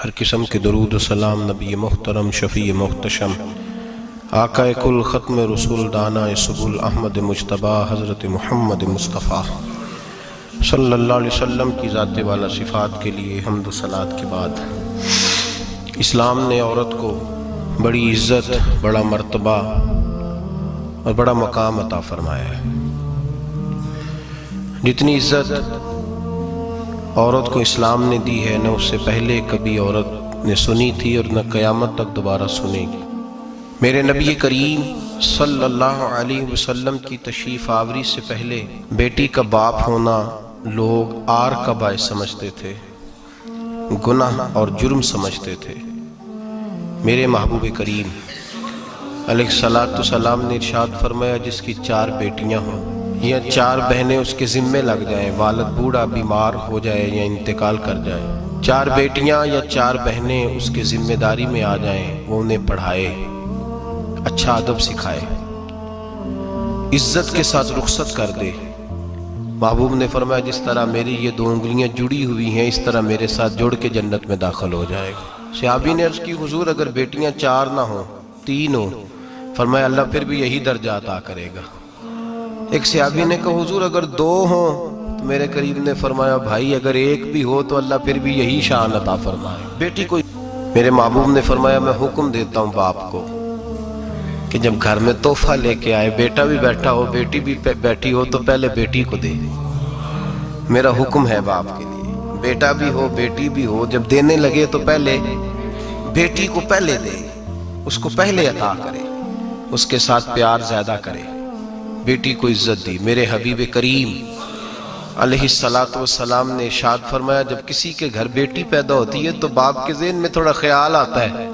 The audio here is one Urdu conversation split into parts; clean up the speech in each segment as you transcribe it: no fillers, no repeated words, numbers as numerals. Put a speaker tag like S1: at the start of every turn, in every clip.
S1: ہر قسم کے درود و سلام نبی محترم شفیع محتشم آقا کل ختم رسول دانا سبل احمد مجتبی حضرت محمد مصطفیٰ صلی اللہ علیہ وسلم کی ذات والا صفات کے لیے حمد و صلات کے بعد اسلام نے عورت کو بڑی عزت، بڑا مرتبہ اور بڑا مقام عطا فرمایا ہے۔ جتنی عزت عورت کو اسلام نے دی ہے نہ اس سے پہلے کبھی عورت نے سنی تھی اور نہ قیامت تک دوبارہ سنے گی۔ میرے نبی کریم صلی اللہ علیہ وسلم کی تشریف آوری سے پہلے بیٹی کا باپ ہونا لوگ عار کا باعث سمجھتے تھے، گناہ اور جرم سمجھتے تھے۔ میرے محبوب کریم علیہ السلام نے ارشاد فرمایا جس کی 4 بیٹیاں ہوں یا 4 بہنیں اس کے ذمے لگ جائیں، والد بوڑھا بیمار ہو جائے یا انتقال کر جائے، 4 بیٹیاں یا 4 بہنیں اس کے ذمہ داری میں آ جائیں، وہ انہیں پڑھائے، اچھا ادب سکھائے، عزت کے ساتھ رخصت کر دے۔ محبوب نے فرمایا جس طرح میری یہ 2 انگلیاں جڑی ہوئی ہیں اس طرح میرے ساتھ جڑ کے جنت میں داخل ہو جائے گا۔ صحابی نے عرض کی حضور اگر بیٹیاں 4 نہ ہوں 3 ہوں، فرمایا اللہ پھر بھی یہی درجہ عطا کرے گا۔ ایک صحابی نے کہا حضور اگر 2 ہوں، تو میرے قریب نے فرمایا بھائی اگر 1 بھی ہو تو اللہ پھر بھی یہی شان عطا فرمائے۔ بیٹی کو میرے محبوب نے فرمایا میں حکم دیتا ہوں باپ کو کہ جب گھر میں تحفہ لے کے آئے، بیٹا بھی بیٹھا ہو بیٹی بھی بیٹھی ہو، تو پہلے بیٹی کو دے۔ میرا حکم ہے باپ کے لیے، بیٹا بھی ہو بیٹی بھی ہو، جب دینے لگے تو پہلے بیٹی کو پہلے دے، اس کو پہلے عطا کرے، اس کے ساتھ پیار زیادہ کرے۔ بیٹی کو عزت دی۔ میرے حبیب کریم علیہ السلام نے ارشاد فرمایا جب کسی کے گھر بیٹی پیدا ہوتی ہے تو باپ کے ذہن میں تھوڑا خیال آتا ہے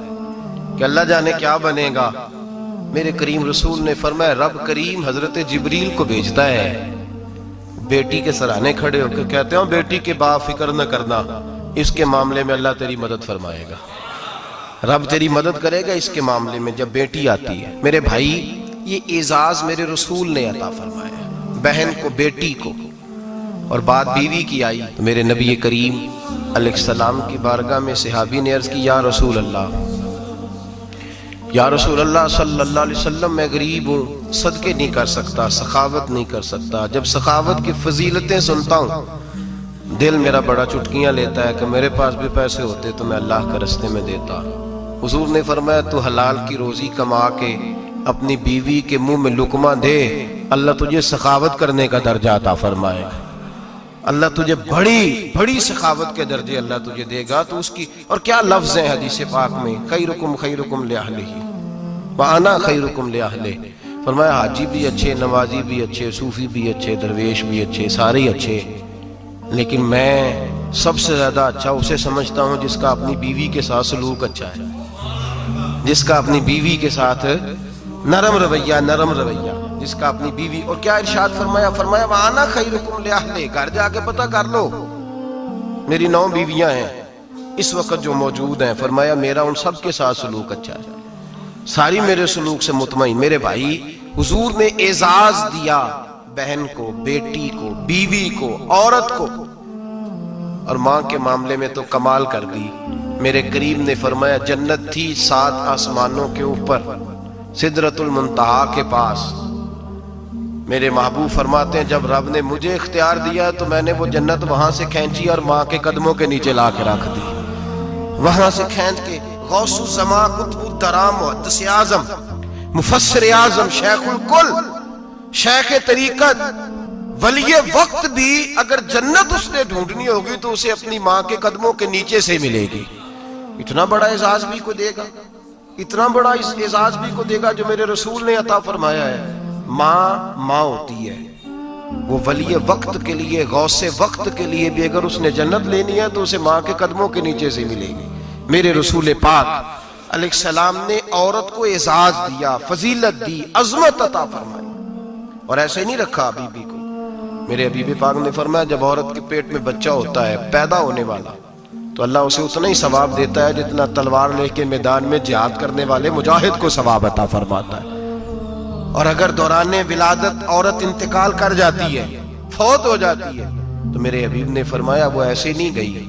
S1: کہ اللہ جانے کیا بنے گا۔ میرے کریم رسول نے فرمایا رب کریم حضرت جبریل کو بھیجتا ہے، بیٹی کے سرانے کھڑے ہو کے کہتے ہیں بیٹی کے باپ فکر نہ کرنا، اس کے معاملے میں اللہ تیری مدد فرمائے گا، رب تیری مدد کرے گا اس کے معاملے میں جب بیٹی آتی ہے۔ میرے بھائی یہ اعزاز میرے رسول نے عطا فرمایا، بہن کو بیٹی کو، اور بات بیوی کی آئی تو میرے نبی کریم علیہ السلام کی بارگاہ میں صحابی نے عرض کی یا رسول اللہ صلی اللہ علیہ وسلم میں غریب ہوں، صدقے نہیں کر سکتا، سخاوت نہیں کر سکتا۔ جب سخاوت کی فضیلتیں سنتا ہوں دل میرا بڑا چٹکیاں لیتا ہے کہ میرے پاس بھی پیسے ہوتے تو میں اللہ کے راستے میں دیتا۔ حضور نے فرمایا تو حلال کی روزی کما کے اپنی بیوی کے منہ میں لقمہ دے، اللہ تجھے سخاوت کرنے کا درجہ عطا فرمائے گا، اللہ تجھے بڑی بڑی سخاوت کے درجے اللہ تجھے دے گا۔ تو اس کی اور کیا لفظ ہیں حدیث پاک میں، خیرکم لأہلہ وأنا خیرکم لأہلہ۔ فرمایا حاجی بھی اچھے، نمازی بھی اچھے، صوفی بھی اچھے، درویش بھی اچھے، سارے ہی اچھے، لیکن میں سب سے زیادہ اچھا اسے سمجھتا ہوں جس کا اپنی بیوی کے ساتھ سلوک اچھا ہے، جس کا اپنی بیوی کے ساتھ نرم رویہ، جس کا اپنی بیوی۔ اور کیا ارشاد فرمایا وَأَنَا خَيْرُكُمْ لِأَهْلِي، گھر جا کے پتہ کر لو میری 9 بیویاں ہیں اس وقت جو موجود ہیں، فرمایا میرا ان سب کے ساتھ سلوک اچھا ہے، ساری میرے سلوک سے مطمئن۔ میرے بھائی حضور نے اعزاز دیا بہن کو، بیٹی کو، بیوی کو، عورت کو، اور ماں کے معاملے میں تو کمال کر دی۔ میرے کریم نے فرمایا جنت تھی 7 آسمانوں کے اوپر سدرۃ المنتہا کے پاس۔ میرے محبوب فرماتے ہیں جب رب نے مجھے اختیار دیا تو میں نے وہ جنت وہاں سے کھینچی اور ماں کے قدموں کے نیچے لا کے رکھ دی، وہاں سے کھینچ کے۔ غوث الزمان قطب الدرام محدث اعظم مفسر اعظم شیخ الکل شیخ طریقت ولی وقت بھی اگر جنت اس نے ڈھونڈنی ہوگی تو اسے اپنی ماں کے قدموں کے نیچے سے ملے گی۔ اتنا بڑا اعزاز بھی کو دے گا، اتنا بڑا اعزاز بھی کو دے گا جو میرے رسول نے عطا فرمایا ہے۔ ماں ہوتی ہے، وہ ولی وقت کے لیے، غوث وقت کے لیے بھی اگر اس نے جنت لینی ہے تو اسے ماں کے قدموں کے نیچے سے ملے گی۔ میرے رسول پاک علیہ السلام نے عورت کو اعزاز دیا، فضیلت دی، عظمت عطا فرمائی، اور ایسے نہیں رکھا بیوی کو۔ میرے حبیب پاک نے فرمایا جب عورت کے پیٹ میں بچہ ہوتا ہے پیدا ہونے والا تو اللہ اسے اتنا ہی ثواب دیتا ہے جتنا تلوار لے کے میدان میں جہاد کرنے والے مجاہد کو ثواب عطا فرماتا ہے۔ اور اگر دوران ولادت عورت انتقال کر جاتی ہے، فوت ہو جاتی ہے، تو میرے حبیب نے فرمایا وہ ایسے نہیں گئی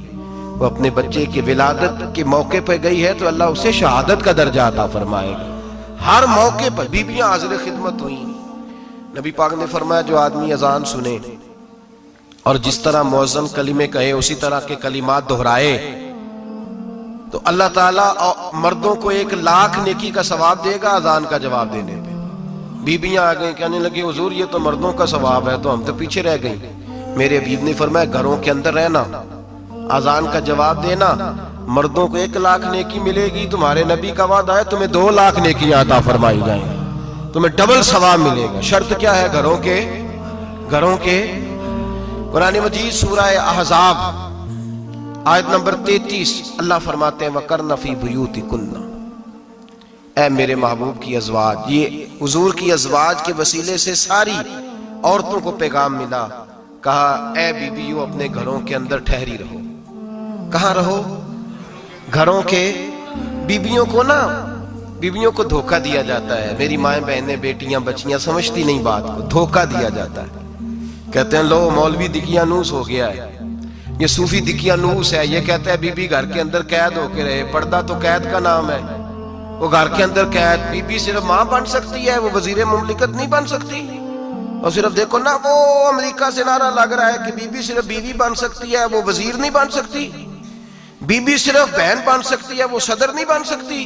S1: وہ اپنے بچے کی ولادت کے موقع پہ گئی ہے تو اللہ اسے شہادت کا درجہ عطا فرمائے گا. ہر موقع پر بیویاں حاضر خدمت ہوئیں. نبی پاک نے فرمایا جو آدمی اذان سنے اور جس طرح مؤذن کلمے کہے اسی طرح کے کلمات دہرائے تو اللہ تعالیٰ مردوں کو 1,00,000 نیکی کا ثواب دے گا اذان کا جواب دینے پہ. بیویاں آ گئیں کہنے لگی حضور یہ تو مردوں کا ثواب ہے تو ہم تو پیچھے رہ گئیں. میرے حبیب نے فرمایا گھروں کے اندر رہنا، اذان کا جواب دینا، مردوں کو 1,00,000 نیکی ملے گی. تمہارے نبی کا وعدہ ہے تمہیں 2,00,000 نیکی عطا فرمائی جائیں، تمہیں ڈبل ثواب ملے گا. شرط کیا ہے؟ گھروں کے قرآن مجید سورہ احزاب آیت نمبر 33 اللہ فرماتے ہیں وَقَرْنَ فِي بُيُوتِكُنَّ. اے میرے محبوب کی ازواج، یہ حضور کی ازواج کے وسیلے سے ساری عورتوں کو پیغام ملا. کہا اے بیویوں اپنے گھروں کے اندر ٹھہری رہو. کہاں رہو؟ گھروں کے. بیویوں کو دھوکہ دیا جاتا ہے. میری مائیں بہنیں بیٹیاں بچیاں سمجھتی نہیں بات کو، دھوکہ دیا جاتا ہے. کہتے ہیں لو مولوی دقیانوس ہو گیا ہے، یہ صوفی دقیانوس ہے، یہ کہتا ہے بی بی گھر کے اندر قید ہو کے رہے. پردہ تو قید کا نام ہے، وہ گھر کے اندر قید. بی بی صرف ماں بن سکتی ہے، وہ وزیر مملکت نہیں بن سکتی. اور صرف دیکھو نا وہ امریکہ سے نعرہ لگ رہا ہے کہ بی بی صرف بیوی بن سکتی ہے، وہ وزیر نہیں بن سکتی. بی بی صرف بہن بن سکتی ہے، وہ صدر نہیں بن سکتی.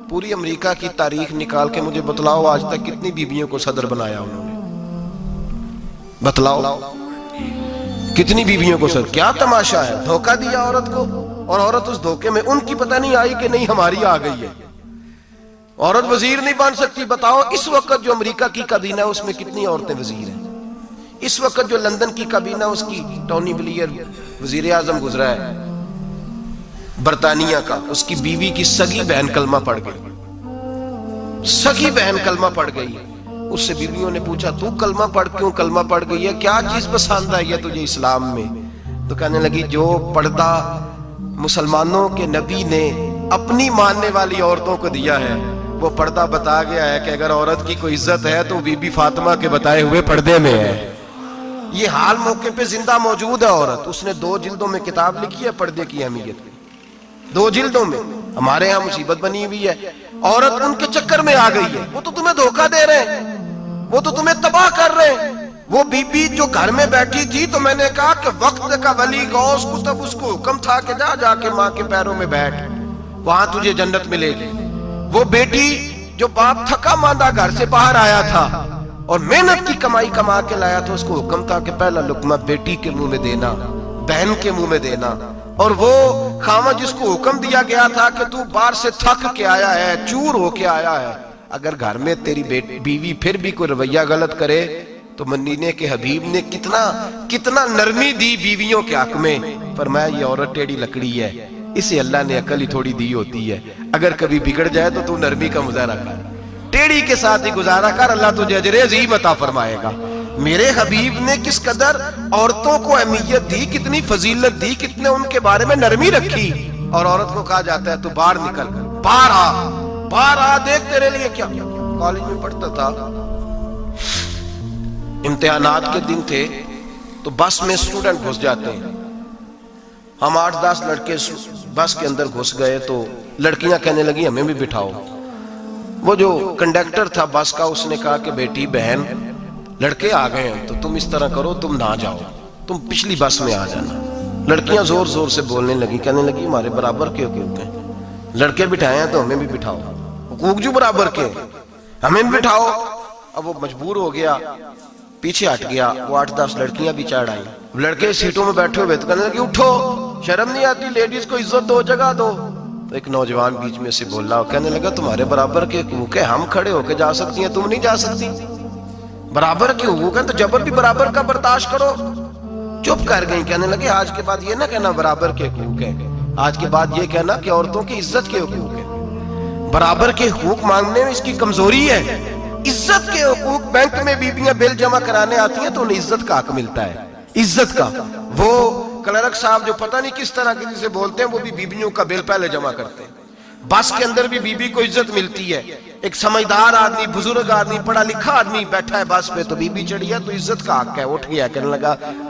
S1: پوری امریکہ کی تاریخ نکال کے مجھے بتلاؤ آج تک کتنی بیویوں کو صدر بنایا انہوں نے؟ بتلاؤ کتنی بیویوں کو صدر. کیا تماشا ہے؟ دھوکہ دیا عورت کو، اور عورت اس دھوکے میں ان کی پتہ نہیں آئی کہ نہیں ہماری آ گئی ہے. عورت وزیر نہیں بن سکتی. بتاؤ اس وقت جو امریکہ کی کابینہ ہے اس میں کتنی عورتیں وزیر ہیں؟ اس وقت جو لندن کی کابینہ اس کی ٹونی بلیئر وزیر اعظم گزرا ہے برطانیہ کا، اس کی بیوی کی سگی بہن کلمہ پڑھ گئی. سگی بہن کلمہ پڑھ گئی. اس سے بیویوں نے پوچھا تو کلمہ پڑھ گئی ہے، کیا چیز پسند آئی ہے تجھے اسلام میں؟ تو کہنے لگی جو پردہ مسلمانوں کے نبی نے اپنی ماننے والی عورتوں کو دیا ہے وہ پردہ بتا گیا ہے کہ اگر عورت کی کوئی عزت ہے تو بی بی فاطمہ کے بتائے ہوئے پردے میں ہے. یہ حال موقع پہ زندہ موجود ہے عورت. اس نے 2 جلدوں میں کتاب لکھی ہے پردے کی اہمیت کی. 2 جلدوں میں. ہمارے ہاں مصیبت بنی ہوئی ہے، عورت ان کے چکر میں آ گئی ہے. وہ تو تمہیں دھوکہ دے رہے ہیں، وہ تو تمہیں تباہ کر رہے ہیں. وہ بی بی جو گھر میں بیٹھی تھی تو میں نے کہا کہ وقت کا ولی غوث کتب اس کو حکم تھا کہ جا کے ماں کے پیروں میں بیٹھ، وہاں تجھے جنت ملے گی. وہ بیٹی جو باپ تھکا ماندہ گھر سے باہر آیا تھا اور محنت کی کمائی کما کے لایا تھا، اس کو حکم تھا کہ پہلا لقمہ بیٹی کے منہ میں دینا، بہن کے منہ میں دینا. اور وہ خاوند جس کو حکم دیا گیا تھا کہ تو باہر سے تھک کے آیا ہے، چور ہو کے آیا ہے، اگر گھر میں تیری بیوی پھر بھی کوئی رویہ غلط کرے تو مدینے کے حبیب نے کتنا نرمی دی بیویوں کے حق میں. فرمایا یہ عورت ٹیڑھی لکڑی ہے، اسے اللہ نے عقل ہی تھوڑی دی ہوتی ہے، اگر کبھی بگڑ جائے تو نرمی کا مظاہرہ کر، ٹیڑھی کے ساتھ ہی گزارا کر، اللہ تجھے اجر عظیم عطا فرمائے گا. میرے حبیب نے کس قدر عورتوں کو اہمیت دی، کتنی فضیلت دی، کتنے ان کے بارے میں نرمی رکھی. اور عورت کو کہا جاتا ہے تو باہر نکل، باہر آ دیکھ تیرے لیے کیا. کالج میں پڑھتا تھا، امتحانات کے دن تھے تو بس میں اسٹوڈنٹ گھس جاتے ہیں. ہم 8-10 لڑکے بس کے اندر گھس گئے تو لڑکیاں کہنے لگی ہمیں بھی بٹھاؤ. وہ جو کنڈکٹر تھا بس کا اس نے کہا کہ بیٹی بہن لڑکے آ گئے ہیں تو تم اس طرح کرو، تم نہ جاؤ، تم پچھلی بس میں آ جانا. لڑکیاں زور زور سے بولنے لگی، کہنے لگی ہمارے برابر کے حقوق ہیں، لڑکے بٹھائے ہیں تو ہمیں بھی بٹھاؤ، حقوق جو برابر کے ہمیں بھی بٹھاؤ. اب وہ مجبور ہو گیا، پیچھے ہٹ گیا. وہ 8-10 لڑکیاں بھی چڑھ آئی. لڑکے سیٹوں میں بیٹھے ہوئے تو کہنے لگے اٹھو، شرم نہیں آتی، لیڈیز کو عزت دو، جگہ دو. تو ایک نوجوان بیچ میں سے بولا، کہنے لگا تمہارے برابر کے حقوق ہے، ہم کھڑے ہو کے جا سکتی ہیں، تم نہیں جا سکتی. برابر کے حقوق ہیں تو جبر بھی برابر کا برداشت کرو. چپ کر گئی. کہنے لگے آج کے بعد یہ نہ کہنا برابر کے حقوق ہیں، آج کے بعد یہ کہنا کہ عورتوں کی عزت کے حقوق ہیں. برابر کے حقوق مانگنے میں اس کی کمزوری ہے. عزت کے حقوق، بینک میں بیویاں بل جمع کرانے آتی ہیں تو انہیں عزت کا حق ملتا ہے، عزت کا. وہ کلرک صاحب جو پتہ نہیں کس طرح کسی سے بولتے ہیں وہ بھی بیویوں کا بل پہلے جمع کرتے ہیں. بس کے اندر بھی بیوی کو عزت ملتی ہے. ایک سمجھدار آدمی، بزرگ آدمی، پڑھا لکھا آدمی بیٹھا ہے بس پہ تو بیوی چڑھی ہے تو عزت کا حق ہے. اٹھ گیا، کہنے لگا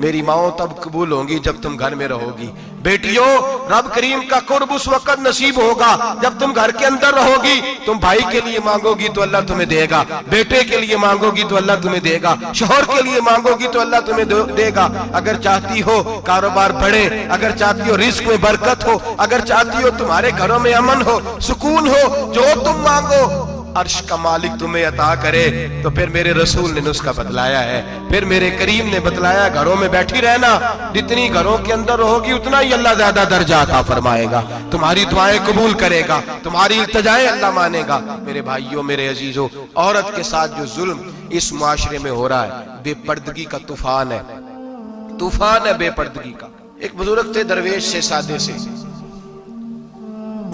S1: میری ماؤں تب قبول ہوں گی جب تم گھر میں رہو گی۔ بیٹیوں، رب کریم کا قرب اس وقت نصیب ہوگا جب تم گھر کے اندر رہو گی۔ تم بھائی کے لیے مانگو گی تو اللہ تمہیں دے گا، بیٹے کے لیے مانگو گی تو اللہ تمہیں دے گا، شوہر کے لیے مانگو گی تو اللہ تمہیں دے گا۔ اگر چاہتی ہو کاروبار بڑھے، اگر چاہتی ہو رزق میں برکت ہو، اگر چاہتی ہو تمہارے گھروں میں امن ہو، سکون ہو، جو تم مانگو عرش کا مالک تمہیں عطا کرے۔ تو پھر میرے رسول نے نسخہ بتلایا ہے، پھر میرے کریم نے بتلایا، گھروں میں بیٹھی رہنا، جتنی گھروں کے اندر رہوگی اتنا ہی اللہ زیادہ درجہ عطا فرمائے گا، تمہاری دعائیں قبول کرے گا، تمہاری التجائیں اللہ مانے گا۔ میرے بھائیوں، میرے عزیزوں، عورت کے ساتھ جو ظلم اس معاشرے میں ہو رہا ہے، بے پردگی کا طوفان ہے، طوفان ہے بے پردگی کا۔ ایک بزرگ تھے درویش سے، سادے سے،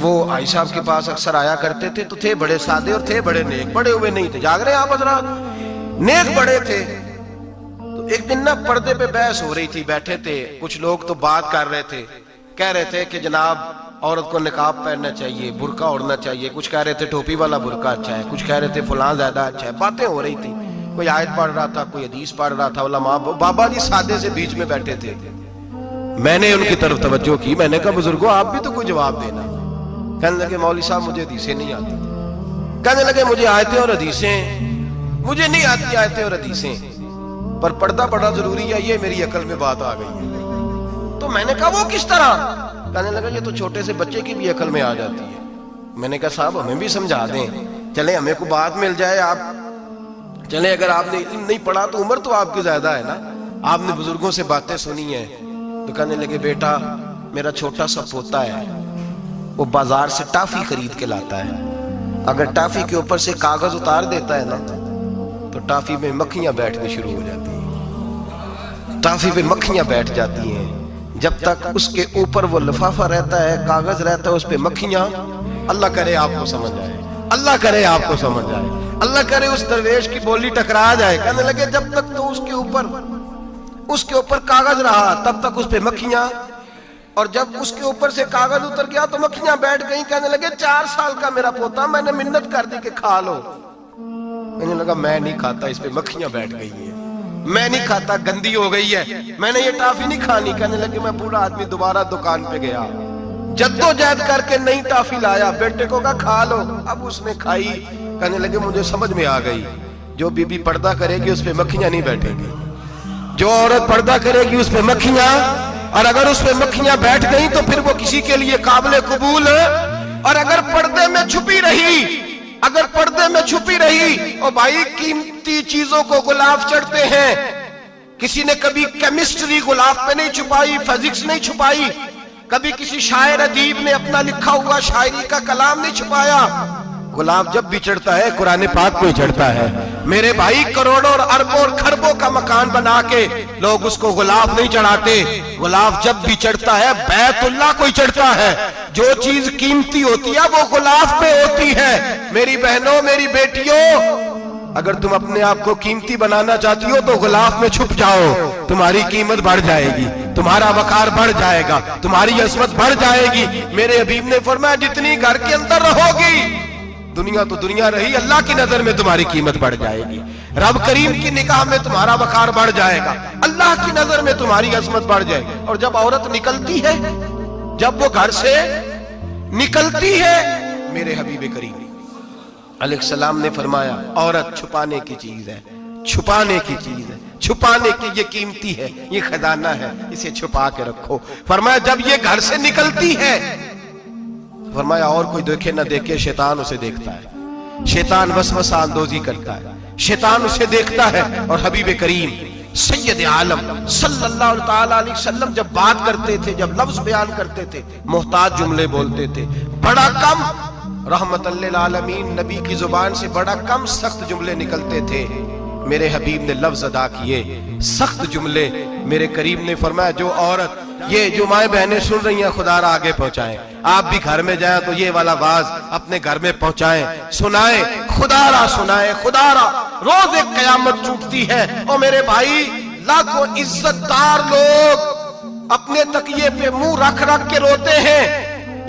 S1: وہ آئی صاحب کے پاس اکثر آیا کرتے تھے، تو تھے بڑے سادے اور تھے بڑے نیک، بڑے ہوئے نہیں تھے، جاگ رہے ہیں آپ حضرات، نیک بڑے تھے۔ تو ایک دن پردے پہ بحث ہو رہی تھی، بیٹھے تھے کچھ لوگ تو بات کر رہے تھے، کہہ رہے تھے کہ جناب عورت کو نقاب پہننا چاہیے، برقع اوڑھنا چاہیے، کچھ کہہ رہے تھے ٹوپی والا برقع اچھا ہے، کچھ کہہ رہے تھے فلاں زیادہ اچھا ہے، باتیں ہو رہی تھی، کوئی آیت پڑھ رہا تھا، کوئی حدیث پڑھ رہا تھا، علماء بابا جی سادے سے بیچ میں بیٹھے تھے۔ میں نے ان کی طرف توجہ کی، میں نے کہا بزرگوں آپ بھی تو کوئی جواب دینا۔ کہنے لگے مولوی صاحب مجھے حدیثیں نہیں آتی، کہنے لگے مجھے آیتیں اور حدیثیں مجھے نہیں آتی، آیتیں اور حدیثیں، پر پردہ بڑا ضروری ہے، یہ میری عقل میں بات آ گئی ہے۔ تو میں نے کہا وہ کس طرح؟ کہنے لگا یہ تو چھوٹے سے بچے کی بھی عقل میں آ جاتی ہے۔ میں نے کہا صاحب ہمیں بھی سمجھا دیں، چلیں ہمیں کو بات مل جائے، آپ چلیں، اگر آپ نے علم نہیں پڑھا تو عمر تو آپ کی زیادہ ہے نا، آپ نے بزرگوں سے باتیں سنی ہیں۔ تو کہنے لگے بیٹا میرا چھوٹا سا پوتا ہے، وہ بازار سے ٹافی خرید کے لاتا ہے، اگر ٹافی کے اوپر سے کاغذ اتار دیتا ہے نا تو ٹافی میں مکھیاں بیٹھنے شروع ہو جاتی ہیں، ٹافی پہ مکھیاں بیٹھ جاتی ہیں، جب تک اس کے اوپر وہ لفافہ رہتا ہے، کاغذ رہتا ہے، اس پہ مکھیاں، اللہ کرے آپ کو سمجھ آئے، اللہ کرے آپ کو سمجھ آئے، اللہ کرے اس درویش کی بولی ٹکرا جائے۔ کہنے لگے جب تک تو اس کے اوپر کاغذ رہا تب تک اس پہ مکھیاں، اور جب اس کے اوپر سے کاغذ اتر گیا تو مکھیاں بیٹھ گئیں۔ کہنے لگے 4 سال کا میرا پوتا، میں نے منت کر دی کہ کھا لو، کہنے لگا میں نہیں کھاتا، اس پہ مکھیاں بیٹھ گئی ہیں، میں نہیں کھاتا، گندی ہو گئی ہے، میں نے یہ ٹافی نہیں کھانی۔ کہنے لگے میں بوڑھا آدمی دوبارہ دکان پہ گیا، جدوجہد کر کے نئی ٹافی لایا، بیٹے کو کہا کھا لو، اب اس نے کھائی۔ کہنے لگے مجھے سمجھ میں آ گئی، جو بی بی پردہ کرے گی اس پہ مکھیاں نہیں بیٹھیں گی، جو عورت پردہ کرے گی اس پہ مکھیاں، اور اگر اس پہ مکھیاں بیٹھ گئیں تو پھر وہ کسی کے لیے قابل قبول ہے۔ اور اگر پردے میں چھپی رہی، اور بھائی قیمتی چیزوں کو غلاف چڑھتے ہیں، کسی نے کبھی کیمسٹری غلاف پہ نہیں چھپائی، فزکس نہیں چھپائی، کبھی کسی شاعر ادیب نے اپنا لکھا ہوا شاعری کا کلام نہیں چھپایا، غلاف جب بھی چڑھتا ہے قرآن پاک پہ چڑھتا ہے۔ میرے بھائی کروڑوں اور اربوں اور خربوں کا مکان بنا کے لوگ اس کو غلاف نہیں چڑھاتے، غلاف جب بھی چڑھتا ہے بیت اللہ کو ہی چڑھتا ہے۔ جو چیز قیمتی ہوتی ہے وہ غلاف پہ ہوتی ہے۔ میری بہنوں، میری بیٹیوں، اگر تم اپنے آپ کو قیمتی بنانا چاہتی ہو تو غلاف میں چھپ جاؤ، تمہاری قیمت بڑھ جائے گی، تمہارا وقار بڑھ جائے گا، تمہاری عظمت بڑھ جائے گی۔ میرے حبیب نے فرمایا جتنی گھر کے اندر رہو گی، دنیا تو دنیا رہی، اللہ کی نظر میں تمہاری قیمت بڑھ جائے گی، رب کریم کی نگاہ میں تمہارا وقار بڑھ جائے گا، اللہ کی نظر میں تمہاری عظمت بڑھ جائے گی۔ اور جب عورت نکلتی ہے، جب وہ گھر سے نکلتی ہے، میرے حبیب کریم علیہ السلام نے فرمایا عورت چھپانے کی چیز ہے، چھپانے کی چیز ہے، چھپانے کی، یہ قیمتی ہے، یہ خزانہ ہے، اسے چھپا کے رکھو۔ فرمایا جب یہ گھر سے نکلتی ہے، فرمایا اور کوئی دیکھے نہ دیکھے، شیطان اسے دیکھتا ہے، شیطان وسوسہ اندوزی کرتا ہے، شیطان اسے دیکھتا ہے۔ اور حبیب کریم سید عالم صلی اللہ تعالی علیہ وسلم جب بات کرتے تھے، جب لفظ بیان کرتے تھے، محتاج جملے بولتے تھے، بڑا کم، رحمت للعالمین نبی کی زبان سے بڑا کم سخت جملے نکلتے تھے۔ میرے حبیب نے لفظ ادا کیے، سخت جملے۔ میرے کریم نے فرمایا جو عورت، یہ جو مائیں بہنیں سن رہی ہیں خدا را آگے پہنچائیں، آپ بھی گھر میں جائیں تو یہ والا باز اپنے گھر میں پہنچائیں، سنائیں، خدا را سنائیں، خدا را۔ روز ایک قیامت ٹوٹتی ہے، اور میرے بھائی لاکھوں عزت دار لوگ اپنے تکیے پہ منہ رکھ رکھ کے روتے ہیں،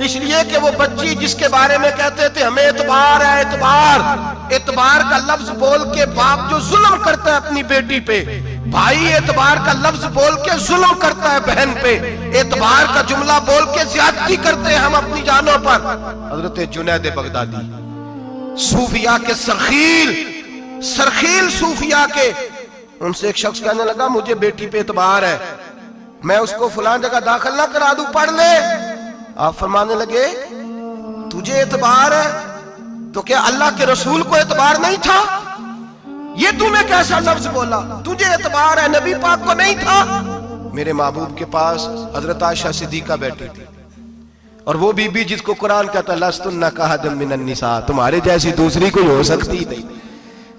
S1: اس لیے کہ وہ بچی جس کے بارے میں کہتے تھے ہمیں اعتبار ہے، اعتبار کا لفظ بول کے باپ جو ظلم کرتا ہے اپنی بیٹی پہ، بھائی اعتبار کا لفظ بول کے ظلم کرتا ہے بہن پہ، اعتبار کا جملہ بول کے زیادتی کرتے ہیں ہم اپنی جانوں پر۔ حضرت جنید بغدادی صوفیاء کے سرخیل صوفیاء کے، ان سے ایک شخص کہنے لگا مجھے بیٹی پہ اعتبار ہے، میں اس کو فلان جگہ داخل نہ کرا دوں، پڑھ لے۔ آپ فرمانے لگے تجھے اعتبار ہے تو کیا اللہ کے رسول کو اعتبار نہیں تھا؟ یہ تو نے کیسا لفظ بولا؟ تجھے اعتبار ہے، نبی پاک کو نہیں تھا؟ میرے محبوب کے پاس حضرت عائشہ صدیقہ بیٹھی تھی، اور وہ بی بی جس کو قرآن کہتا لستن کاحد من النساء، تمہارے جیسی دوسری کوئی ہو سکتی نہیں۔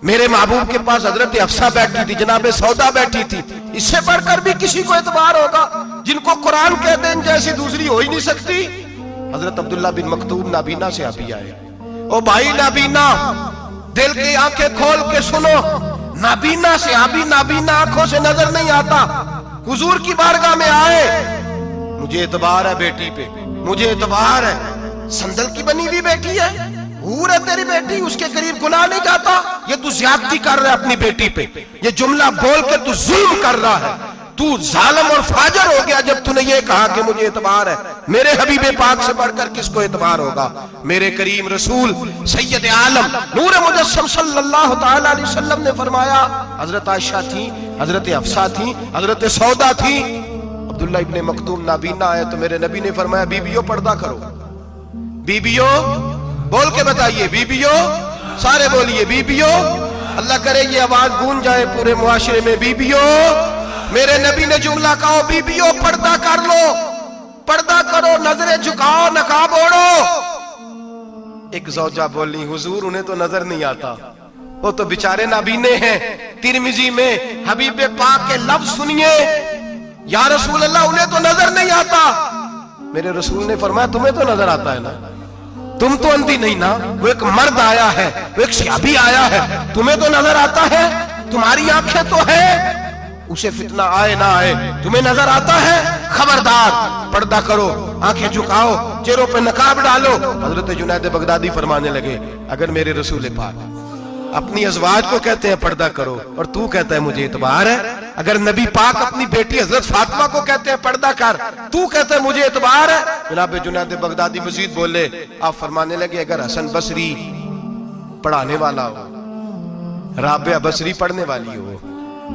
S1: میرے محبوب کے پاس حضرت حفصہ بیٹھی تھی، جناب سودا بیٹھی تھی، اس سے بڑھ کر بھی کسی کو اعتبار ہوگا؟ جن کو قرآن کہتے ہیں ان جیسی دوسری ہو ہی نہیں سکتی۔ حضرت عبداللہ بن مکتوم نابینا سے ابھی آئے، او بھائی نابینا، دل کی آنکھیں کھول کے سنو، نابینا سے ابھی نابینا آنکھوں سے نظر نہیں آتا، حضور کی بارگاہ میں آئے، مجھے اعتبار ہے بیٹی پہ، مجھے اعتبار ہے، سندل کی بنی ہوئی بیٹی ہے، حور ہے تیری بیٹی، اس کے قریب گناہ نہیں جاتا، یہ تو زیادتی کر رہا ہے اپنی بیٹی پہ، یہ جملہ بول کے تو ظلم کر رہا ہے، تو ظالم اور فاجر ہو گیا جب تو نے یہ کہا کہ مجھے اعتبار ہے۔ میرے حبیب پاک سے بڑھ کر کس کو اعتبار ہوگا؟ میرے کریم رسول سید عالم نور مجسم صلی اللہ تعالی علیہ وسلم نے فرمایا، حضرت عائشہ تھی، حضرت حفصہ تھی، حضرت سودا تھی، عبداللہ ابن مکتوم نابینا آئے تو میرے نبی نے فرمایا بیبیوں پردہ کرو، بیبیوں بول کے بتائیے، بیبیوں سارے بولیے، بیبیوں، اللہ کرے یہ آواز گونج جائے پورے معاشرے میں، بیبیوں، میرے نبی نے جملہ کہا بیبیوں پردہ کر لو، پردہ کرو، نظریں جھکاؤ، نقاب اوڑھو۔ ایک زوجہ بولی حضور انہیں تو نظر نہیں آتا، وہ تو بیچارے نابینے ہیں۔ ترمذی میں حبیب پاک کے لفظ سنیے، یا رسول اللہ انہیں تو نظر نہیں آتا۔ میرے رسول نے فرمایا تمہیں تو نظر آتا ہے نا، تم تو اندھی نہیں نا، وہ ایک مرد آیا ہے، وہ ایک صحابی آیا ہے، تمہیں تو نظر آتا ہے، تمہاری آنکھیں تو ہیں، اسے فتنہ آئے نہ آئے تمہیں نظر آتا ہے، خبردار پردہ کرو، آنکھیں جھکاؤ، چہروں پہ نقاب ڈالو۔ حضرت جنید بغدادی فرمانے لگے اگر میرے رسول پاک اپنی ازواج کو کہتے ہیں پردہ کرو اور تو کہتا ہے مجھے اعتبار ہے، اگر نبی پاک اپنی بیٹی حضرت فاطمہ کو کہتے ہیں پردہ کر، تو کہتا ہے مجھے اعتبار ہے۔ جناب جنید بغدادی مزید بولے، آپ فرمانے لگے اگر حسن بصری پڑھانے والا ہو، رابعہ بصری پڑھنے والی ہو،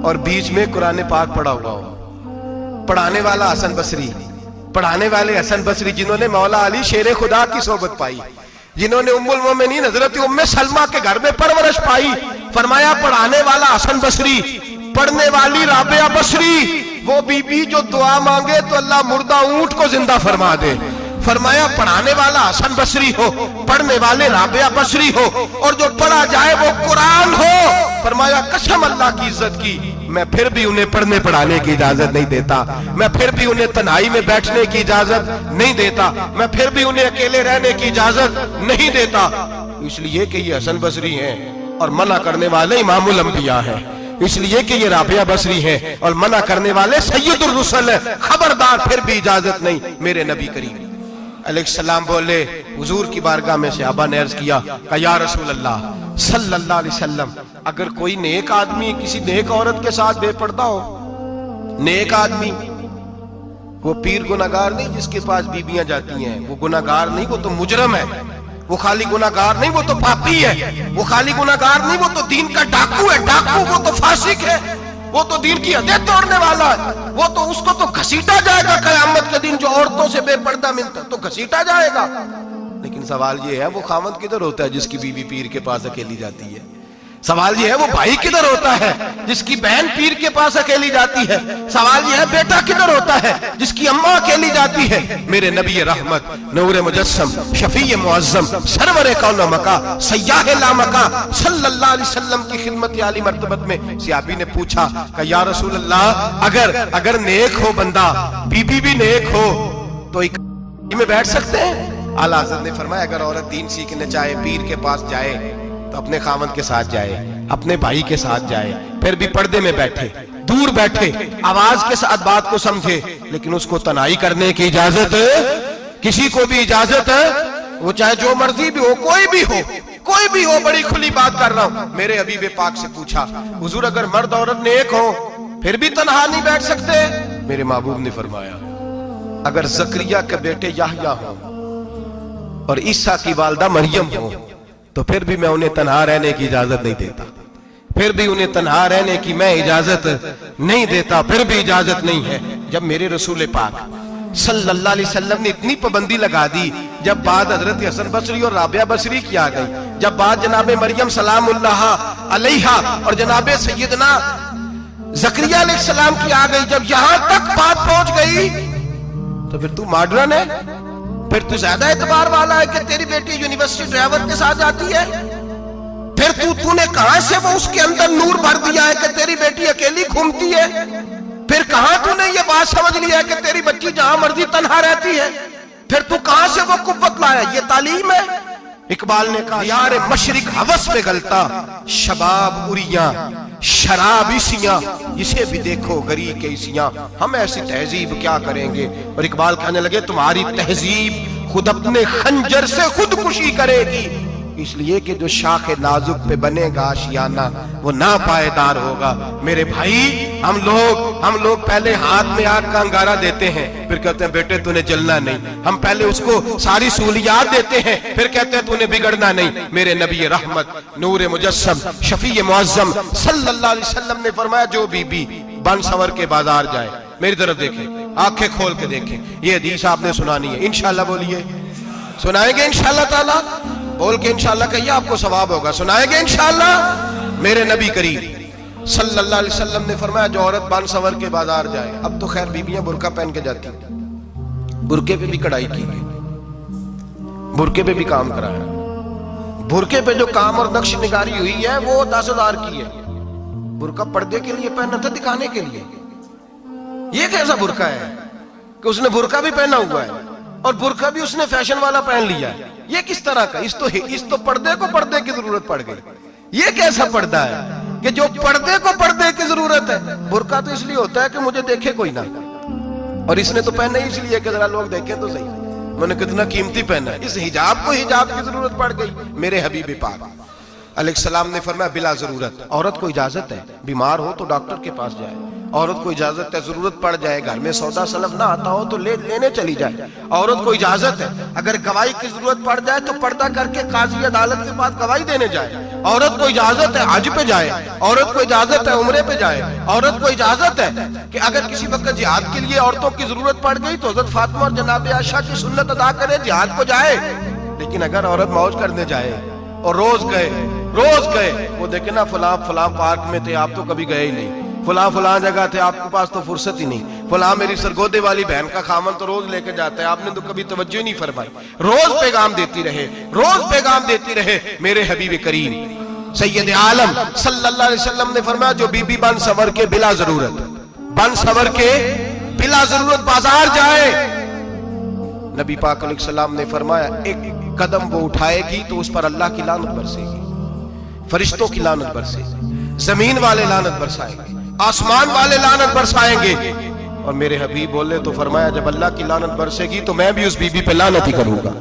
S1: اور بیچ میں قرآن پاک پڑھا ہوا ہو، پڑھانے والا حسن بصری، پڑھانے والے حسن بصری جنہوں نے مولا علی شیر خدا کی صحبت پائی، جنہوں نے ام المومنین حضرت ام سلمہ کے گھر میں پرورش پائی، فرمایا پڑھانے والا حسن بصری، پڑھنے والی رابعہ بصری، وہ بی بی جو دعا مانگے تو اللہ مردہ اونٹ کو زندہ فرما دے۔ فرمایا پڑھانے والا حسن بصری ہو، پڑھنے والے رابعہ بصری ہو، اور جو پڑھا جائے وہ قرآن ہو۔ فرمایا قسم اللہ کی عزت کی، میں پھر بھی انہیں پڑھنے پڑھانے کی اجازت نہیں دیتا، میں پھر بھی انہیں تنہائی میں بیٹھنے کی اجازت نہیں دیتا، میں پھر بھی انہیں اکیلے رہنے کی اجازت نہیں دیتا، اس لیے کہ یہ حسن بصری ہیں اور منع کرنے والے امام الانبیاء ہیں، اس لیے کہ یہ رابعہ بصری ہیں اور منع کرنے والے سید الرسل ہیں، خبردار پھر بھی اجازت نہیں۔ میرے نبی کریم علیہ السلام بولے، حضور کی بارگاہ میں صحابہ نے عرض کیا کہ یا رسول اللہ صلی اللہ علیہ وسلم، اگر کوئی نیک آدمی کسی نیک عورت کے ساتھ بے پردہ ہو، نیک آدمی، وہ پیر گناہگار نہیں جس کے پاس بیویاں جاتی ہیں، وہ گناہگار نہیں، وہ تو مجرم ہے، وہ خالی گناہگار نہیں، وہ تو پاپی ہے، وہ خالی گناہگار نہیں، وہ تو دین کا ڈاکو ہے، ڈاکو، وہ تو فاسق ہے، وہ تو دین کی حدیں توڑنے والا ہے، وہ تو اس کو تو گھسیٹا جائے گا قیامت کے دن، جو عورتوں سے بے پردہ ملتا ہے تو گھسیٹا جائے گا۔ لیکن سوال یہ ہے وہ خاوند کدھر ہوتا ہے جس کی بیوی پیر کے پاس اکیلی جاتی ہے؟ سوال یہ ہے وہ بھائی کدھر ہوتا ہے جس کی بہن پیر کے پاس اکیلی جاتی ہے؟ سوال یہ ہے بیٹا کدھر ہوتا ہے جس کی اماں اکیلی جاتی ہے؟ میرے نبی رحمت نور مجسم شفیع معظم سرور کون مکا سیاح لامکا صلی اللہ علیہ وسلم کی خدمت عالی مرتبت میں صحابی نے پوچھا کہ یا رسول اللہ اگر نیک ہو بندہ، بی بی بھی نیک ہو تو ایک میں بیٹھ سکتے ہیں؟ اعلیٰ حضرت نے فرمایا اگر عورت دین سیکھنے چاہے پیر کے پاس جائے تو اپنے خاوند کے ساتھ جائے، اپنے بھائی کے ساتھ جائے، پھر بھی پردے میں بیٹھے، دور بیٹھے، آواز کے ساتھ بات کو سمجھے، لیکن اس کو تنہائی کرنے کی اجازت کسی کو بھی اجازت ہے، وہ چاہے جو مرضی بھی ہو، کوئی بھی ہو، بڑی کھلی بات کر رہا ہوں۔ میرے حبیب پاک سے پوچھا حضور اگر مرد عورت نیک ہو پھر بھی تنہا نہیں بیٹھ سکتے؟ میرے محبوب نے فرمایا اگر زکریا کے بیٹے یحییٰ ہوں اور عیسیٰ کی والدہ مریم ہو تو پھر بھی میں انہیں تنہا رہنے کی اجازت نہیں دیتا، پھر بھی انہیں تنہا رہنے کی میں اجازت نہیں دیتا، پھر بھی اجازت نہیں ہے۔ جب میرے رسول پاک صلی اللہ علیہ وسلم نے اتنی پابندی لگا دی، جب بات حضرت حسن بصری اور رابعہ بصری کی آ گئی، جب بات جناب مریم سلام اللہ علیہا اور جناب سیدنا زکریا علیہ السلام کی آ گئی، جب یہاں تک بات پہنچ گئی تو پھر تو ماڈرن ہے، پھر تو زیادہ اعتبار والا ہے کہ تیری بیٹی یونیورسٹی ڈرائیور کے ساتھ جاتی ہے، پھر تو نے کہاں سے وہ اس کے اندر نور بھر دیا ہے کہ تیری بیٹی اکیلی گھومتی ہے، پھر کہاں تو نے یہ بات سمجھ لیا ہے کہ تیری بچی جہاں مرضی تنہا رہتی ہے، پھر تو کہاں سے وہ قوت لایا؟ یہ تعلیم ہے۔ اقبال نے کہا یار مشرق ہوس میں گلتا شباب اریاں شراب اسیاں، اسے بھی دیکھو گری کے اسیاں، ہم ایسی تہذیب کیا کریں گے؟ اور اقبال کہنے لگے تمہاری تہذیب خود اپنے خنجر سے خودکشی کرے گی، اس لیے کہ جو شاخ نازک پہ بنے گا آشیانہ وہ ناپائیدار ہوگا۔ میرے بھائی ہم لوگ پہلے ہاتھ میں آگ کا انگارہ دیتے ہیں، پھر کہتے ہیں بیٹے تو نے جلنا نہیں، ہم پہلے اس کو ساری سہولیات دیتے ہیں، پھر کہتے ہیں تو نے بگڑنا نہیں۔ میرے نبی رحمت نور مجسم شفیع معظم صلی اللہ علیہ وسلم نے فرمایا جو بی بی بن سور کے بازار جائے، میری طرف دیکھیں، آنکھیں کھول کے دیکھیں، یہ حدیث آپ نے سنانی ہے، انشاءاللہ بولیے، سنائیں گے انشاءاللہ تعالیٰ، بول کے انشاءاللہ کہیے آپ کو ثواب ہوگا، سنائیں گے انشاءاللہ۔ میرے نبی کریم صلی اللہ علیہ وسلم نے فرمایا جو عورت بن سور کے بازار جائے، اب تو خیر بیویاں برقع پہن کے جاتی ہیں، برقعے پہ بھی کڑھائی کی گئی، برقعے پہ بھی کام کرایا، برقعے پہ جو کام اور نقش نگاری ہوئی ہے وہ 10,000 کی ہے۔ برقع پردے کے لیے پہنا تھا، دکھانے کے لیے، یہ کیسا برقع ہے کہ اس نے برقع بھی پہنا ہوا ہے اور برقع بھی اس نے فیشن والا پہن لیا ہے؟ یہ کس طرح کا؟ اس تو پردے کو پردے کی ضرورت پڑ گئی۔ یہ کیسا پردہ ہے کہ جو پردے کو پردے کی ضرورت ہے؟ برقع تو اس لیے ہوتا ہے کہ مجھے دیکھے کوئی نہ، اور اس نے تو پہنا ہی اس لیے کہ ذرا لوگ دیکھیں تو صحیح میں نے کتنا قیمتی پہنا ہے۔ اس حجاب کو حجاب کی ضرورت پڑ گئی۔ میرے حبیب پاک علیہ السلام نے فرمایا بلا ضرورت، عورت کو اجازت ہے بیمار ہو تو ڈاکٹر کے پاس جائے، عورت کو اجازت ہے ضرورت پڑ جائے گھر میں سودا سلف نہ آتا ہو تو لینے چلی جائے، عورت کو اجازت ہے اگر گواہی کی ضرورت پڑ جائے تو پردہ کر کے قاضی عدالت کے پاس گواہی دینے جائے، عورت کو اجازت ہے حج پہ جائے، عورت کو اجازت ہے عمرے پہ جائے، عورت کو اجازت ہے کہ اگر کسی وقت جہاد کے لیے عورتوں کی ضرورت پڑ گئی تو حضرت فاطمہ اور جناب عائشہ کی سنت ادا کرے جہاد کو جائے۔ لیکن اگر عورت موج کرنے جائے اور روز گئے وہ دیکھیں نا فلاں پارک میں تھے آپ تو کبھی گئے ہی نہیں، فلاں جگہ تھے آپ کے پاس تو فرصت ہی نہیں، فلاں میری سرگودے والی بہن کا خامن تو روز لے کے جاتا ہے آپ نے تو کبھی توجہ نہیں فرمائی۔ روز پیغام دیتی رہے۔ میرے حبیب کریم سید عالم صلی اللہ علیہ وسلم نے فرمایا جو بی بی بن سور کے بلا ضرورت بازار جائے، نبی پاک علیہ السلام نے فرمایا ایک قدم وہ اٹھائے گی تو اس پر اللہ کی لعنت برسے گی، فرشتوں کی لعنت برسے گی، زمین والے لعنت برسائیں گے، آسمان والے لعنت برسائیں گے۔ اور میرے حبیب بولے تو فرمایا جب اللہ کی لعنت برسے گی تو میں بھی اس بی بی پہ لعنت ہی کروں گا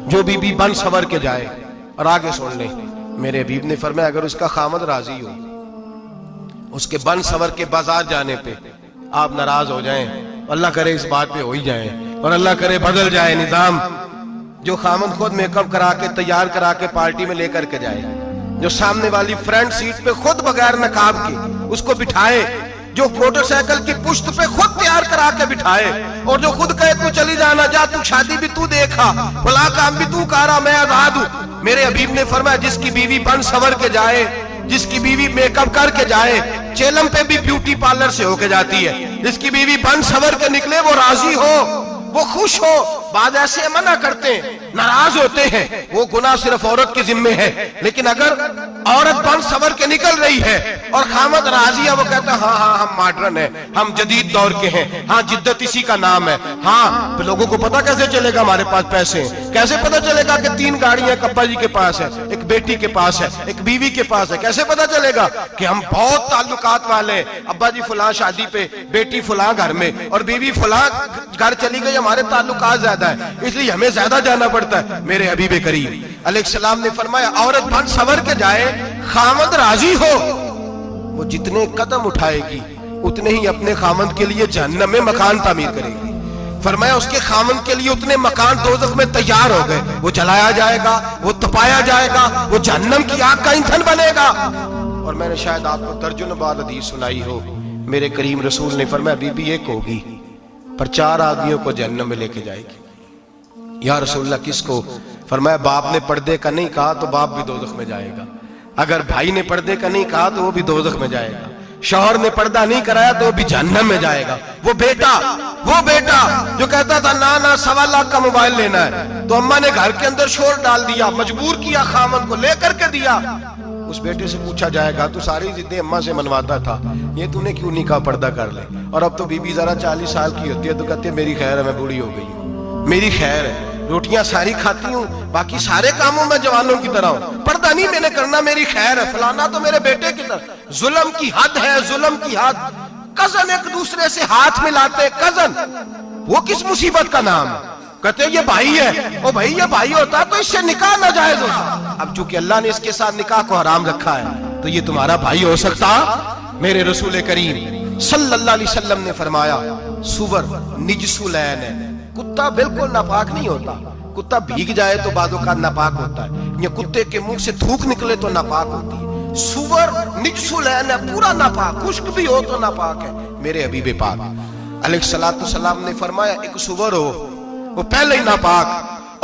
S1: جو بی بی بن سور کے جائے۔ اور آگے سن لیں، میرے حبیب نے فرمایا اگر اس کا خامد راضی ہو اس کے بن سور کے بازار جانے پہ، آپ ناراض ہو جائیں، اللہ کرے اس بات پہ ہو ہی جائیں اور اللہ کرے بدل جائے نظام، جو خامد خود میک اپ کرا کے تیار کرا کے پارٹی میں لے کر کے جائے، جو سامنے والی فرنٹ سیٹ پہ خود بغیر نقاب کے اس کو بٹھائے، جو موٹر سائیکل کی پشت پہ خود تیار کرا کے بٹھائے، اور جو خود کہے تو چلی جانا جا، تو شادی بھی تو دیکھا، فلاں کام بھی تو کرا، میں آزاد ہوں۔ میرے حبیب نے فرمایا جس کی بیوی بن سور کے جائے، جس کی بیوی میک اپ کر کے جائے، چیلم پہ بھی بیوٹی پارلر سے ہو کے جاتی ہے، جس کی بیوی بن سور کے نکلے وہ راضی ہو، وہ خوش ہو۔ بعض ایسے منع کرتے ہیں، ناراض ہوتے ہیں، وہ گناہ صرف عورت کے ذمے ہے، لیکن اگر عورت بن سور کے نکل رہی ہے اور خامد راضی ہے، وہ کہتا ہے ہاں ہم ماڈرن ہیں، ہم جدید دور کے ہیں، ہاں جدت اسی کا نام ہے، ہاں لوگوں کو پتا کیسے چلے گا ہمارے پاس پیسے ہیں، کیسے پتا چلے گا کہ 3 گاڑیاں کپا جی کے پاس ہے، ایک بیٹی کے پاس ہے، ایک بیوی کے پاس ہے، کیسے پتا چلے گا کہ ہم بہت تعلقات والے ہیں؟ ابا جی فلاں شادی پہ، بیٹی فلاں گھر میں، اور بیوی فلاں گھر چلی گئی، ہمارے تعلقات زیادہ ہیں اس لیے ہمیں زیادہ جانا پڑتا ہے۔ میرے حبیب کریم علیہ السلام نے فرمایا عورت بن سور کے جائے، خامد راضی ہو، وہ جتنے قدم اٹھائے گی اتنے ہی اپنے خامد کے لیے جہنم میں مکان تعمیر کرے گی۔ فرمایا اس کے خامن کے لیے اتنے مکان دوزخ میں تیار ہو گئے، وہ جلایا جائے گا، وہ تپایا جائے گا، وہ جہنم کی آگ کا ایندھن بنے گا۔ اور میں نے شاید آپ کو درجن بار حدیث سنائی ہو، میرے کریم رسول نے فرمایا بی بی ایک ہوگی پر 4 آدمیوں کو جہنم میں لے کے جائے گی۔ یا رسول اللہ کس کو؟ فرمایا باپ نے پردے کا نہیں کہا تو باپ بھی دوزخ میں جائے گا، اگر بھائی نے پردے کا نہیں کہا تو وہ بھی دوزخ میں جائے گا، شوہر نے پردہ نہیں کرایا تو وہ بھی جہنم میں جائے گا۔ وہ بیٹا جو کہتا تھا نا 1.25 لاکھ کا موبائل لینا ہے، تو اماں نے گھر کے اندر شور ڈال دیا، مجبور کیا خامن کو، لے کر کے دیا۔ اس بیٹے سے پوچھا جائے گا تو ساری ضدیں اماں سے منواتا تھا، یہ تو نے کیوں نہیں کہا پردہ کر لے؟ اور اب تو بی بی ذرا 40 سال کی ہوتی ہے تو کہتے ہیں میری خیر ہے، میں بوڑھی ہو گئی ہوں، میری خیر ہے، روٹیاں ساری کھاتی ہوں، باقی سارے کاموں میں جوانوں کی طرح ہوں، پردہ نہیں میں نے کرنا، میری خیر ہے، فلانا تو میرے بیٹے کی طرح۔ ظلم کی حد ہے، ظلم کی حد۔ کزن ایک دوسرے سے ہاتھ ملاتے، کزن، وہ کس مصیبت کا نام ہے؟ کہتے ہیں یہ بھائی ہے، او بھائی یہ بھائی ہوتا تو اس سے نکاح ناجائز ہوتا، اب چونکہ اللہ نے اس کے ساتھ نکاح کو حرام رکھا ہے تو یہ تمہارا بھائی ہو سکتا؟ میرے رسول کریم صلی اللہ علیہ وسلم نے فرمایا سور نجس العین ہے، کتا بالکل ناپاک نہیں ہوتا، کتا بھیگ جائے تو بعد اوقات ناپاک ہوتا ہے، یا کتے کے منہ سے تھوک نکلے تو ناپاک ہوتی ہے۔ سور نجس العین ہے، پورا ناپاک، خشک بھی ہو تو ناپاک ہے۔ میرے حبیب پاک علیہ السلام نے فرمایا ایک سور ہو وہ پہلے ہی ناپاک،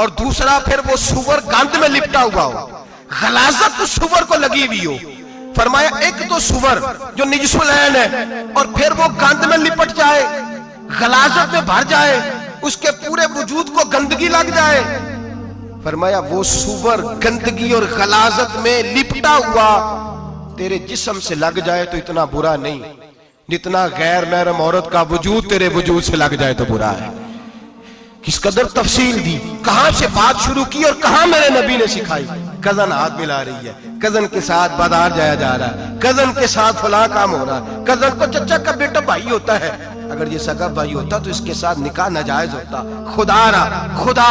S1: اور دوسرا پھر وہ سور گند میں لپٹا ہوا ہو، غلاظت اس سور کو لگی ہوئی ہو۔ فرمایا ایک تو سور جو نجس العین ہے اور پھر وہ گند میں لپٹ جائے، غلاظت میں بھر جائے، اس کے پورے وجود کو گندگی لگ جائے۔ فرمایا وہ سور گندگی اور غلاظت میں لپٹا ہوا تیرے جسم سے لگ جائے تو اتنا برا نہیں جتنا غیر محرم عورت کا وجود تیرے وجود سے لگ جائے تو برا ہے۔ کس قدر تفصیل دی، کہاں سے بات شروع کی اور کہاں میرے نبی نے سکھائی۔ کزن ہاتھ ملا رہی ہے، کزن کے ساتھ بازار جایا جا رہا ہے، کزن کے ساتھ فلاں کام ہو رہا ہے، کزن کو چچا کا بیٹا بھائی ہوتا ہے، اگر یہ سگا بھائی ہوتا تو اس کے ساتھ نکاح ناجائز ہوتا۔ خدا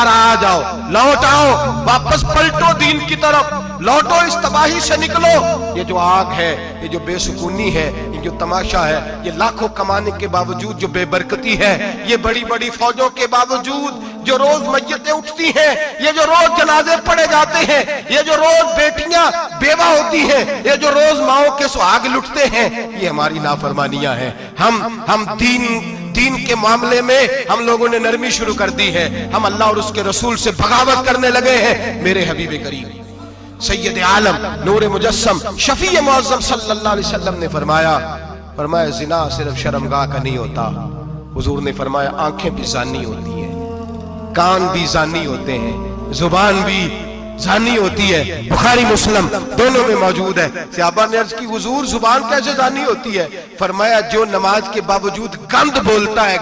S1: را آ جاؤ، لوٹ آؤ، واپس پلٹو دین کی طرف، لوٹو اس تباہی سے نکلو۔ یہ جو آگ ہے، یہ جو بے سکونی ہے، یہ جو تماشا ہے، یہ لاکھوں کمانے کے باوجود جو بے برکتی ہے، یہ بڑی بڑی فوجوں کے باوجود جو روز میتیں اٹھتی ہیں، یہ جو روز جنازے پڑے جاتے ہیں، یہ جو روز بیٹیاں بیوہ ہوتی ہیں، یہ جو روز ماؤں کے سہاگ لٹتے ہیں، یہ ہماری نافرمانیاں ہیں۔ ہم دین کے معاملے میں ہم لوگوں نے نرمی شروع کر دی ہے، ہم اللہ اور اس کے رسول سے بغاوت کرنے لگے ہیں۔ میرے حبیب کریم سید عالم نور مجسم شفیع معظم صلی اللہ علیہ وسلم نے فرمایا زنا صرف شرمگاہ کا نہیں ہوتا، حضور نے فرمایا آنکھیں بھی زانی ہوتی ہیں، کان بھی زانی ہوتے ہیں، زبان بھی زانی ہوتی ہے۔ بخاری مسلم دونوں میں موجود ہے۔ صحابہ نے عرض کی حضور زبان کیسے زانی ہوتی ہے؟ فرمایا جو نماز کے باوجود گند بولتا ہے،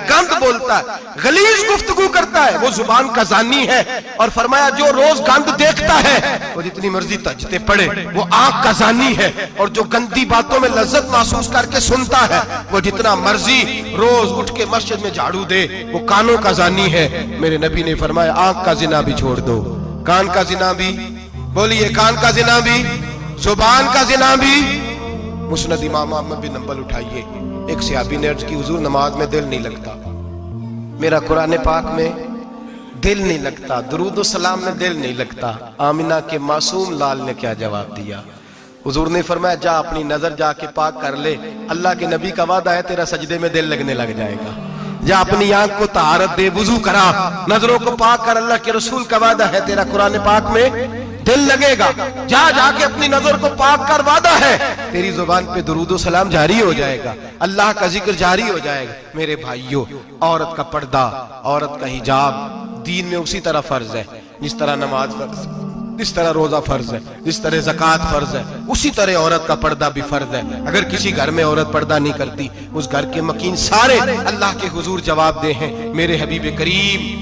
S1: غلیظ گفتگو کرتا ہے، وہ زبان کا زانی ہے۔ اور فرمایا جو روز گند دیکھتا ہے وہ جتنی مرضی تہجدیں پڑھے وہ آنکھ کا زانی ہے، اور جو گندی باتوں میں لذت محسوس کر کے سنتا ہے وہ جتنا مرضی روز اٹھ کے مسجد میں جھاڑو دے وہ کانوں کا زانی ہے۔ میرے نبی نے فرمایا آنکھ کا زنا بھی چھوڑ دو، کان کا زنا بھی، بولیے کان کا زنا بھی، زبان کا زنا بھی۔ مسند امام احمد بن حنبل اٹھائیے، ایک صحابی نے عرض کی حضور نماز میں دل نہیں لگتا، میرا قرآن پاک میں دل نہیں لگتا، درود و سلام میں دل نہیں لگتا۔ آمنہ کے معصوم لال نے کیا جواب دیا؟ حضور نے فرمایا جا اپنی نظر جا کے پاک کر لے، اللہ کے نبی کا وعدہ ہے تیرا سجدے میں دل لگنے لگ جائے گا۔ جا اپنی آنکھ کو طہارت دے، وضو کرا، نظروں کو پاک کر، اللہ کے رسول کا وعدہ ہے تیرا قرآن پاک میں دل لگے گا۔ جا کے اپنی نظر کو پاک کر، وعدہ ہے تیری زبان پہ درود و سلام جاری ہو جائے گا، اللہ کا ذکر جاری ہو جائے گا۔ میرے بھائیوں، عورت کا پردہ، عورت کا حجاب دین میں اسی طرح فرض ہے جس طرح نماز فرض ہے، جس طرح روزہ فرض ہے، جس طرح زکوٰۃ فرض ہے، اسی طرح عورت کا پردہ بھی فرض ہے۔ اگر کسی گھر میں عورت پردہ نہیں کرتی، اس گھر کے مکین سارے اللہ کے حضور جواب دے ہیں۔ میرے حبیب کریم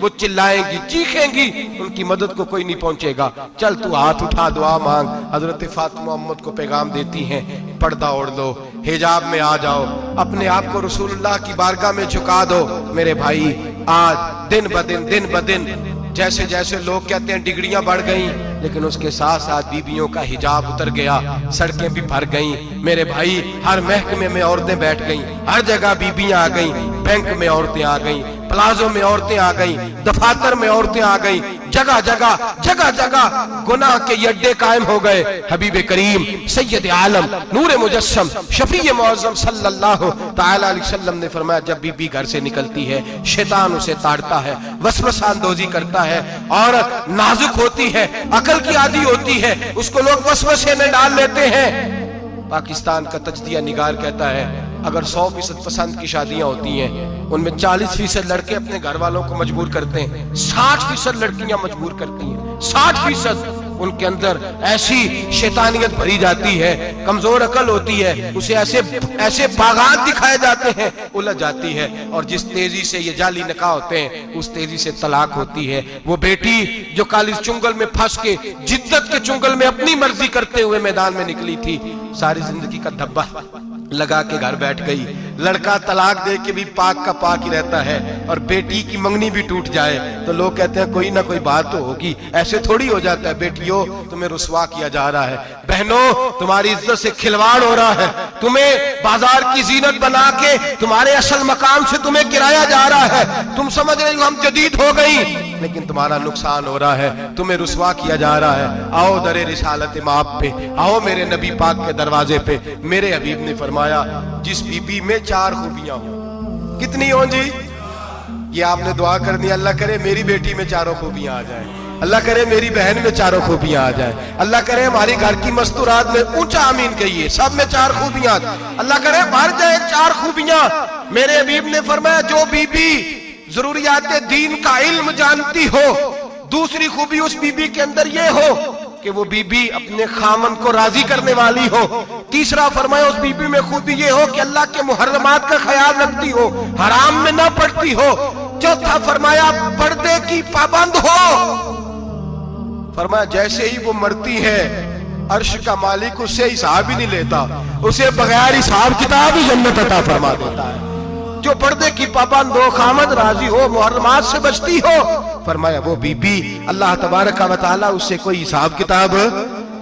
S1: وہ چلائیں گی، چیخیں گی، ان کی مدد کو کوئی نہیں پہنچے گا۔ چل تو ہاتھ اٹھا دعا مانگ۔ حضرت فاطمہ امت کو پیغام دیتی ہیں، پردہ اوڑھ لو، حجاب میں آ جاؤ، اپنے آپ کو رسول اللہ کی بارگاہ میں جھکا دو۔ میرے بھائی آج دن بدن جیسے جیسے لوگ کہتے ہیں ڈگریاں بڑھ گئیں، لیکن اس کے ساتھ ساتھ بیویوں کا حجاب اتر گیا، سڑکیں بھی بھر گئیں۔ میرے بھائی ہر محکمے میں عورتیں بیٹھ گئیں، ہر جگہ بیویاں آ گئیں، بینک میں عورتیں آ گئیں، پلازوں میں عورتیں آ گئیں، دفاتر میں عورتیں آ گئیں، جگہ جگہ گناہ کے یہ اڈے قائم ہو گئے۔ حبیب کریم سید عالم نور مجسم شفیع معظم صلی اللہ تعالی علیہ وسلم نے فرمایا جب بی بی گھر سے نکلتی ہے شیطان اسے تاڑتا ہے، وسوسہ اندوزی کرتا ہے، عورت نازک ہوتی ہے، عقل کی عادی ہوتی ہے، اس کو لوگ وسوسے میں ڈال لیتے ہیں۔ پاکستان کا تجزیہ نگار کہتا ہے اگر 100% پسند کی شادیاں ہوتی ہیں ان میں 40% لڑکے اپنے گھر والوں کو مجبور کرتے ہیں، 60% لڑکیاں مجبور کرتی ہیں، 60% ان کے اندر ایسی شیطانیت بھری جاتی ہے، کمزور عقل ہوتی ہے، اسے ایسے باغات دکھائے جاتے ہیں، الجھ جاتی ہے، اور جس تیزی سے یہ جعلی نکاح ہوتے ہیں اس تیزی سے طلاق ہوتی ہے۔ وہ بیٹی جو کالج چنگل میں پھنس کے جدت کے چنگل میں اپنی مرضی کرتے ہوئے میدان میں نکلی تھی، ساری زندگی کا دھبا لگا کے گھر بیٹھ گئی۔ لڑکا طلاق دے کے بھی پاک کا پاک ہی رہتا ہے، اور بیٹی کی منگنی بھی ٹوٹ جائے تو لوگ کہتے ہیں کوئی نہ کوئی بات تو ہوگی، ایسے تھوڑی ہو جاتا ہے۔ بیٹیوں تمہیں رسوا کیا جا رہا ہے، بہنوں تمہاری عزت سے کھلواڑ ہو رہا ہے، تمہیں بازار کی زینت بنا کے تمہارے اصل مقام سے تمہیں گرایا جا رہا ہے، تم سمجھ رہے ہو ہم جدید ہو گئی، لیکن تمہارا نقصان ہو رہا ہے، تمہیں رسوا کیا جا رہا ہے۔ آؤ در رسالت مآب پہ، آؤ میرے نبی پاک کے دروازے پہ۔ میرے حبیب نے فرمایا جس بی بی میں 4 خوبیاں ہوں، کتنی ہوں جی؟ یہ آپ نے دعا کر دی، اللہ کرے میری بیٹی میں 4 خوبیاں آ جائیں، اللہ کرے میری بہن میں 4 خوبیاں آ جائیں، اللہ کرے ہماری گھر کی مستورات میں اونچا آمین کہیے سب میں 4 خوبیاں، اللہ کرے بھر جائے 4 خوبیاں۔ میرے حبیب نے فرمایا جو بی بی ضروریات دین کا علم جانتی ہو، دوسری خوبی اس بی بی کے اندر یہ ہو کہ وہ بی بی اپنے خامن کو راضی کرنے والی ہو، تیسرا فرمایا اس بی بی میں خوبی یہ ہو کہ اللہ کے محرمات کا خیال رکھتی ہو، حرام میں نہ پڑتی ہو، چوتھا فرمایا پردے کی پابند ہو۔ فرمایا جیسے ہی وہ مرتی ہے عرش کا مالک اس سے حساب ہی نہیں لیتا، اسے بغیر حساب کتاب ہی جنت عطا فرما دیتا ہے۔ جو پردے کی پابند ہو، خامد راضی ہو، محرمات سے بچتی ہو، فرمایا وہ بی بی اللہ تبارک و تعالی اس سے کوئی حساب کتاب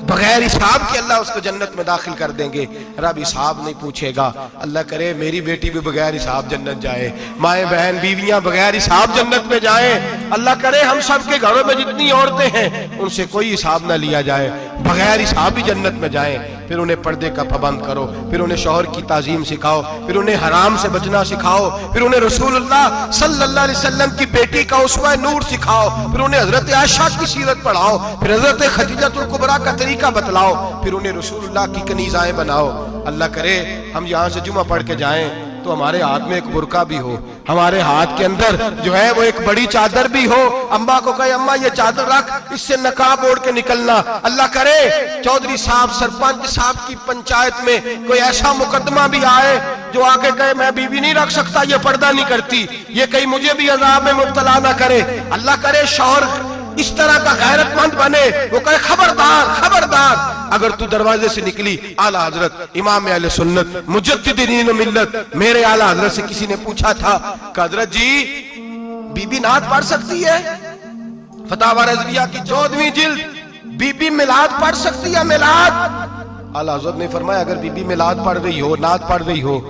S1: بغیر حساب کے اللہ اس کو جنت میں داخل کر دیں گے۔ رب حساب نہیں پوچھے گا۔ اللہ کرے میری بیٹی بھی بغیر حساب جنت جائے، مائیں بہن بیویاں بغیر حساب جنت میں جائیں۔ اللہ کرے ہم سب کے گھروں میں جتنی عورتیں ہیں ان سے کوئی حساب نہ لیا جائے، بغیر حساب ہی جنت میں جائیں۔ پھر انہیں پردے کا پابند کرو، پھر انہیں شوہر کی تعظیم سکھاؤ، پھر انہیں حرام سے بچنا سکھاؤ، پھر انہیں رسول اللہ صلی اللہ علیہ وسلم کی بیٹی کا اسوہ نور سکھاؤ، پھر انہیں حضرت عائشہ کی سیرت پڑھاؤ، پھر حضرت خدیجہ الکبریٰ کا طریقہ بتلاؤ، پھر انہیں رسول اللہ کی کنیزائیں بناؤ۔ اللہ کرے ہم یہاں سے جمعہ پڑھ کے جائیں تو ہمارے ہاتھ میں ایک برقع بھی ہو، ہمارے ہاتھ کے اندر جو ہے وہ ایک بڑی چادر بھی ہو، اماں کو کہے اماں یہ چادر رکھ، اس سے نقاب اوڑھ کے نکلنا۔ اللہ کرے چودھری صاحب سرپنچ صاحب کی پنچایت میں کوئی ایسا مقدمہ بھی آئے جو آگے کہے میں بیوی نہیں رکھ سکتا، یہ پردہ نہیں کرتی، یہ کہیں مجھے بھی عذاب میں مبتلا نہ کرے۔ اللہ کرے شوہر اس طرح کا غیرت مند بنے، وہ کہے خبردار خبردار، اگر تو دروازے سے نکلی اعلیٰ حضرت امام اہل سنت مجدد دین و ملت میرے اعلیٰ حضرت سے کسی نے پوچھا تھا کہ حضرت جی بی بی نعت پڑھ سکتی ہے؟ فتاوی رضویہ کی 14ویں جلد، بی بی میلاد پڑھ سکتی ہے؟ میلاد؟ اعلیٰ حضرت نے فرمایا اگر بی بی میلاد پڑھ رہی ہو، نعت پڑھ رہی ہو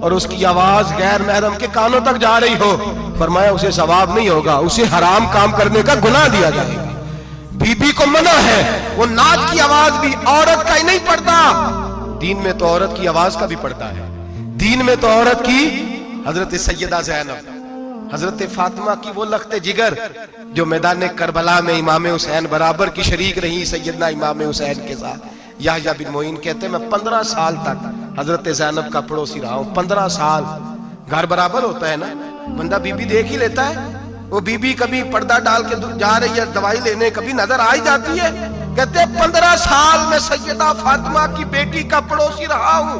S1: اور اس کی آواز غیر محرم کے کانوں تک جا رہی ہو، فرمایا اسے ثواب نہیں ہوگا، اسے حرام کام کرنے کا گناہ دیا جائے گا۔ بی بی کو منع ہے، وہ نعت کی آواز بھی عورت کا ہی نہیں پڑتا، دین میں تو عورت کی آواز کا بھی پڑتا ہے، دین میں تو عورت کی حضرت سیدہ زینب، حضرت فاطمہ کی وہ لخت جگر جو میدان کربلا میں امام حسین برابر کی شریک رہی سیدنا امام حسین کے ساتھ۔ یحییٰ بن معین کہتے ہیں میں 15 سال تک حضرت زینب کا پڑوسی رہا ہوں، 15 سال۔ گھر برابر ہوتا ہے نا، بندہ بی بی دیکھ ہی لیتا ہے، وہ بی بی کبھی پردہ ڈال کے جا رہی ہے دوائی لینے، کبھی نظر آ ہی جاتی ہے۔ کہتے ہیں 15 سال میں سیدہ فاطمہ کی بیٹی کا پڑوسی رہا ہوں،